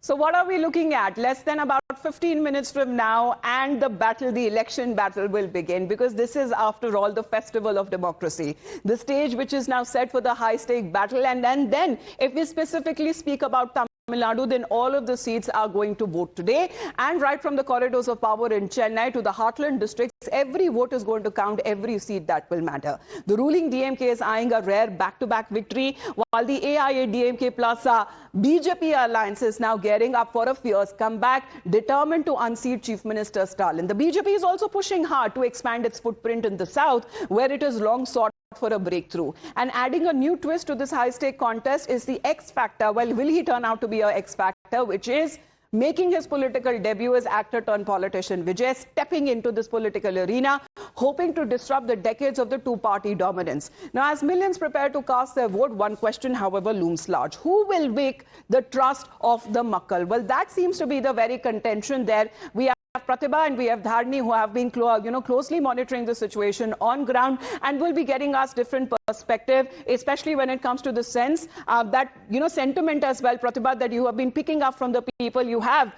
So what are we looking at? Less than about 15 minutes from now, and the election battle will begin, because this is, after all, the festival of democracy. The stage which is now set for the high-stake battle. And then, if we specifically speak about Tamil Nadu, then all of the seats are going to vote today. And right from the corridors of power in Chennai to the heartland districts, every vote is going to count, every seat that will matter. The ruling DMK is eyeing a rare back-to-back victory, while the AIADMK plus BJP alliance is now gearing up for a fierce comeback, determined to unseat Chief Minister Stalin. The BJP is also pushing hard to expand its footprint in the south, where it has long sought for a breakthrough. And adding a new twist to this high-stake contest is the X factor. Well, will he turn out to be a X factor, which is making his political debut as actor-turned-politician Vijay, stepping into this political arena, hoping to disrupt the decades of the two-party dominance. Now, as millions prepare to cast their vote, one question, however, looms large. Who will wake the trust of the Makkal? Well, that seems to be the very contention there. We have Pratibha and we have Dharani, who have been closely monitoring the situation on ground and will be getting us different perspective, especially when it comes to the sense that, sentiment as well, Pratibha, that you have been picking up from the people. You have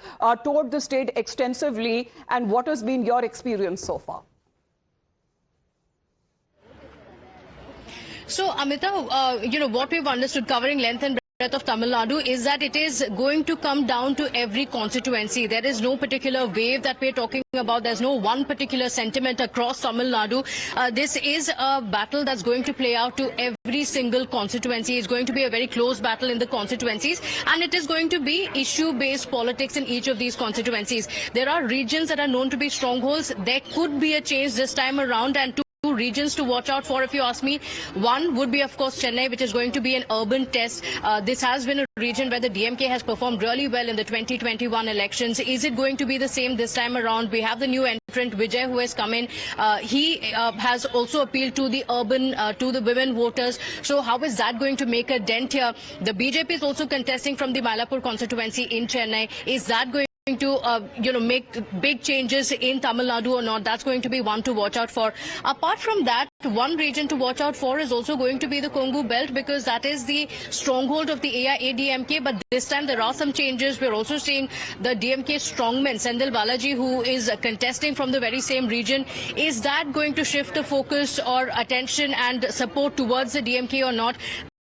toured the state extensively, and what has been your experience so far? So, Amita, what we've understood covering length and breadth of Tamil Nadu is that it is going to come down to every constituency. There is no particular wave that we're talking about. There's no one particular sentiment across Tamil Nadu. This is a battle that's going to play out to every single constituency. It's going to be a very close battle in the constituencies, and it is going to be issue-based politics in each of these constituencies. There are regions that are known to be strongholds. There could be a change this time around, and two regions to watch out for, if you ask me. One would be, of course, Chennai, which is going to be an urban test. This has been a region where the DMK has performed really well in the 2021 elections. Is it going to be the same this time around? We have the new entrant, Vijay, who has come in. He has also appealed to the urban, to the women voters. So how is that going to make a dent here? The BJP is also contesting from the Mylapore constituency in Chennai. Is that going to make big changes in Tamil Nadu or not? That's going to be one to watch out for. Apart from that, one region to watch out for is also going to be the Kongu belt, because that is the stronghold of the AIADMK. But this time there are some changes. We're also seeing the DMK strongman, Sendil Balaji, who is contesting from the very same region. Is that going to shift the focus or attention and support towards the DMK or not?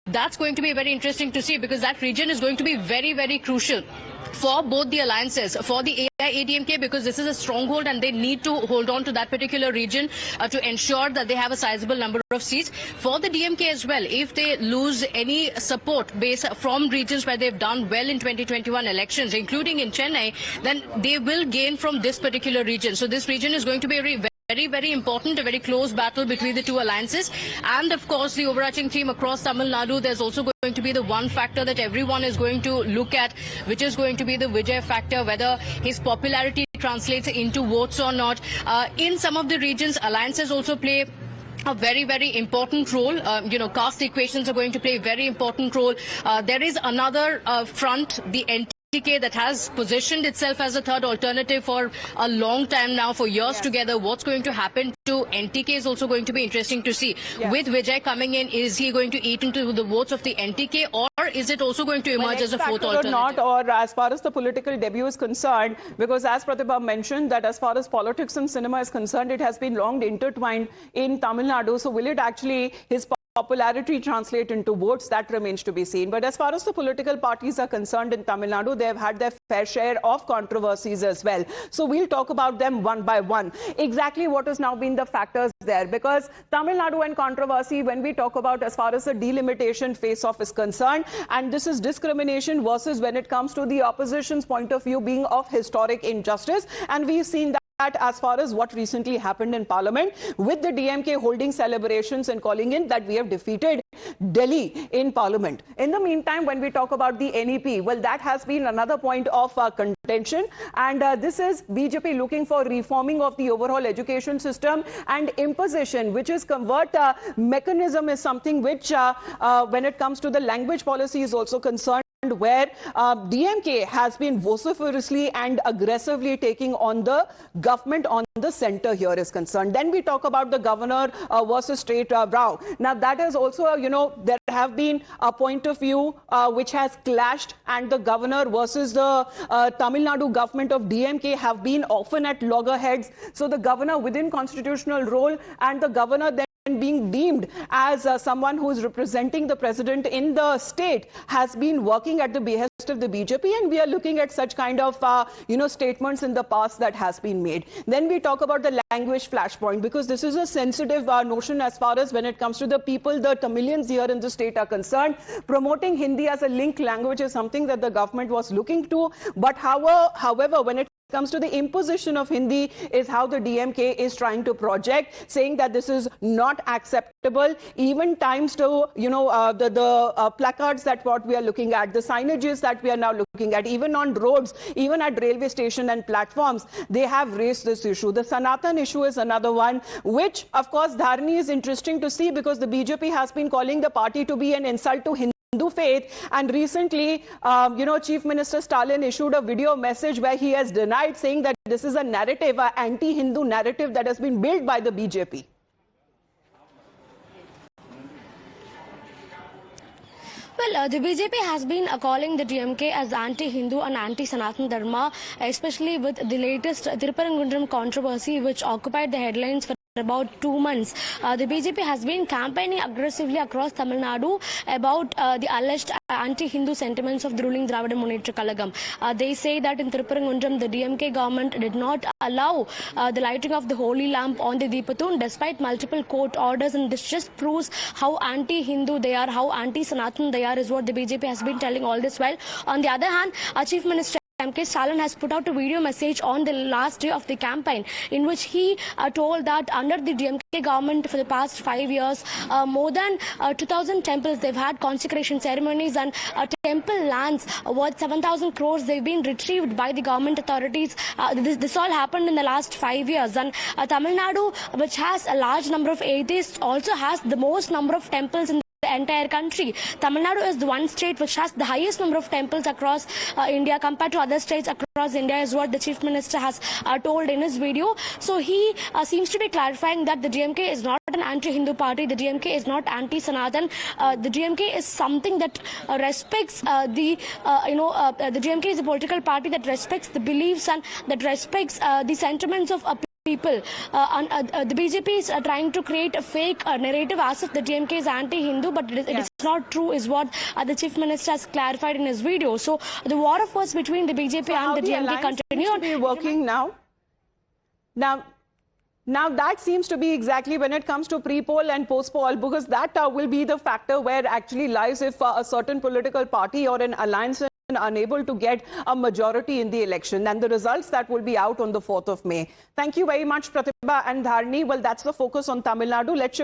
That's going to be very interesting to see, because that region is going to be very, very crucial for both the alliances, for the AIADMK, because this is a stronghold and they need to hold on to that particular region to ensure that they have a sizable number of seats. For the DMK as well, if they lose any support base from regions where they've done well in 2021 elections, including in Chennai, then they will gain from this particular region. So this region is going to be very, very important, a very close battle between the two alliances. And of course, the overarching theme across Tamil Nadu, there's also going to be the one factor that everyone is going to look at, which is going to be the Vijay factor, whether his popularity translates into votes or not. In some of the regions, alliances also play a very, very important role. Caste equations are going to play a very important role. There is another front, the NTK, that has positioned itself as a third alternative for a long time now, for years together. What's going to happen to NTK is also going to be interesting to see. With Vijay coming in, is he going to eat into the votes of the NTK, or is it also going to emerge as a fourth alternative? Or not, or as far as the political debut is concerned, because as Pratibha mentioned, that as far as politics and cinema is concerned, it has been long intertwined in Tamil Nadu. So will it actually, his popularity translate into votes? That remains to be seen. But as far as the political parties are concerned in Tamil Nadu, they have had their fair share of controversies as well. So we'll talk about them one by one. Exactly what has now been the factors there, because Tamil Nadu and controversy, when we talk about as far as the delimitation face-off is concerned, and this is discrimination versus when it comes to the opposition's point of view being of historic injustice. And we've seen that as far as what recently happened in Parliament, with the DMK holding celebrations and calling in that we have defeated Delhi in Parliament. In the meantime, when we talk about the NEP, well, that has been another point of contention, and this is BJP looking for reforming of the overall education system, and imposition, which is convert mechanism, is something which when it comes to the language policy is also concerned. where DMK has been vociferously and aggressively taking on the government on the center here is concerned. Then we talk about the governor versus state row. Now that is also, there have been a point of view which has clashed, and the governor versus the Tamil Nadu government of DMK have been often at loggerheads. So the governor within constitutional role and the governor then being deemed as someone who is representing the president in the state has been working at the behest of the BJP, and we are looking at such kind of statements in the past that has been made. Then we talk about the language flashpoint, because this is a sensitive notion as far as when it comes to the people, the Tamilians here in the state are concerned. Promoting Hindi as a linked language is something that the government was looking to, but however, when it comes to the imposition of Hindi is how the DMK is trying to project, saying that this is not acceptable. Even times to, the placards that what we are looking at, the signages that we are now looking at, even on roads, even at railway station and platforms, they have raised this issue. The Sanatan issue is another one, which of course Dharani is interesting to see, because the BJP has been calling the party to be an insult to Hindu faith, and recently Chief Minister Stalin issued a video message where he has denied, saying that this is a narrative, an anti-Hindu narrative that has been built by the BJP. Well, the BJP has been calling the DMK as anti-Hindu and anti-Sanatan Dharma, especially with the latest Tirupparankunram controversy, which occupied the headlines for about 2 months. The BJP has been campaigning aggressively across Tamil Nadu about the alleged anti-Hindu sentiments of the ruling Dravida Munnetra Kalagam. They say that in Tirupparankunram, the DMK government did not allow the lighting of the holy lamp on the Deepathun despite multiple court orders, and this just proves how anti-Hindu they are, how anti-Sanatan they are, is what the BJP has been telling all this while. On the other hand, Chief Minister M.K. Stalin has put out a video message on the last day of the campaign, in which he told that under the DMK government for the past 5 years, more than 2,000 temples, they've had consecration ceremonies, and temple lands worth 7,000 crores, they've been retrieved by the government authorities. This all happened in the last 5 years. And Tamil Nadu, which has a large number of atheists, also has the most number of temples in the entire country. Tamil Nadu is the one state which has the highest number of temples across India compared to other states across India, is what the Chief Minister has told in his video. So he seems to be clarifying that the DMK is not an anti-Hindu party, the DMK is not anti-Sanatan. The DMK is something that respects the DMK is a political party that respects the beliefs and that respects the sentiments of people. The BJP is trying to create a fake narrative as if the DMK is anti-Hindu, but it's not true, is what the Chief Minister has clarified in his video. So the war of words between the BJP and the DMK continue. To be working now. Now that seems to be exactly when it comes to pre-poll and post-poll, because that will be the factor where actually lies if a certain political party or an alliance unable to get a majority in the election, and the results that will be out on the 4th of May. Thank you very much, Pratibha and Dharani. Well, that's the focus on Tamil Nadu. Let's shift